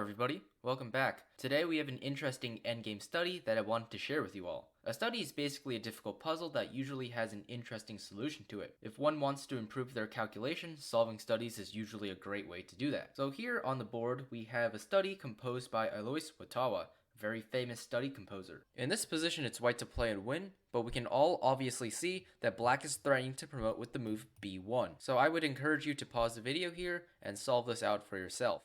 everybody, welcome back. Today we have an interesting endgame study that I wanted to share with you all. A study is basically a difficult puzzle that usually has an interesting solution to it. If one wants to improve their calculation, solving studies is usually a great way to do that. So here on the board we have a study composed by Alois Wotawa, a very famous study composer. In this position it's white to play and win, but we can all obviously see that black is threatening to promote with the move b1. So I would encourage you to pause the video here and solve this out for yourself.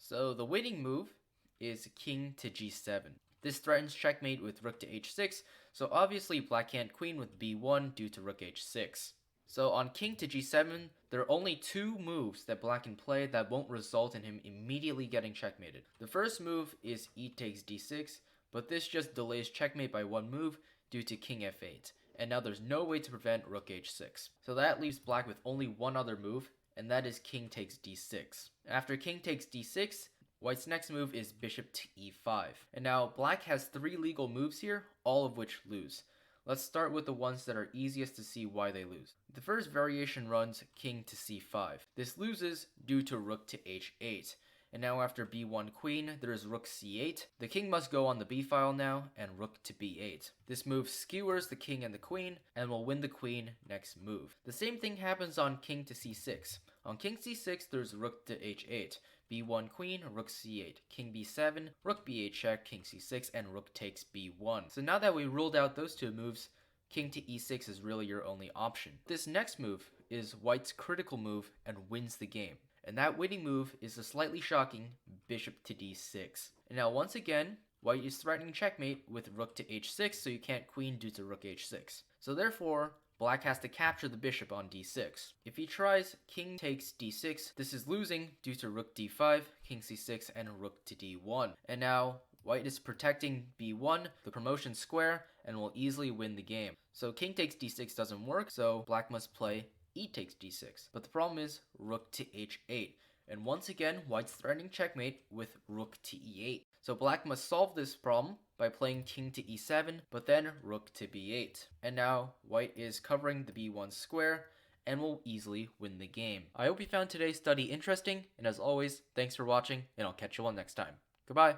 So the winning move is king to g7. This threatens checkmate with rook to h6, so obviously black can't queen with b1 due to rook h6. So on king to g7, there are only two moves that black can play that won't result in him immediately getting checkmated. The first move is e takes d6, but this just delays checkmate by one move due to king f8, and now there's no way to prevent rook h6. So that leaves black with only one other move, and that is king takes d6. After king takes d6, white's next move is bishop to e5. And now black has three legal moves here, all of which lose. Let's start with the ones that are easiest to see why they lose. The first variation runs king to c5. This loses due to rook to h8. And now after b1 queen, there is rook c8. The king must go on the b file now, and rook to b8. This move skewers the king and the queen, and will win the queen next move. The same thing happens on king to c6. On king c6, there's rook to h8. b1 queen, rook c8, king b7, rook b8 check, king c6, and rook takes b1. So now that we ruled out those two moves, king to e6 is really your only option. This next move is white's critical move and wins the game. And that winning move is the slightly shocking bishop to d6. And now once again, white is threatening checkmate with rook to h6, so you can't queen due to rook h6. So therefore, black has to capture the bishop on d6. If he tries king takes d6, this is losing due to rook d5, king c6, and rook to d1. And now white is protecting b1, the promotion square, and will easily win the game. So king takes d6 doesn't work, so black must play e takes d6. But the problem is rook to h8. And once again, white's threatening checkmate with rook to e8. So black must solve this problem by playing king to e7, but then rook to b8. And now white is covering the b1 square and will easily win the game. I hope you found today's study interesting, and as always, thanks for watching, and I'll catch you all next time. Goodbye!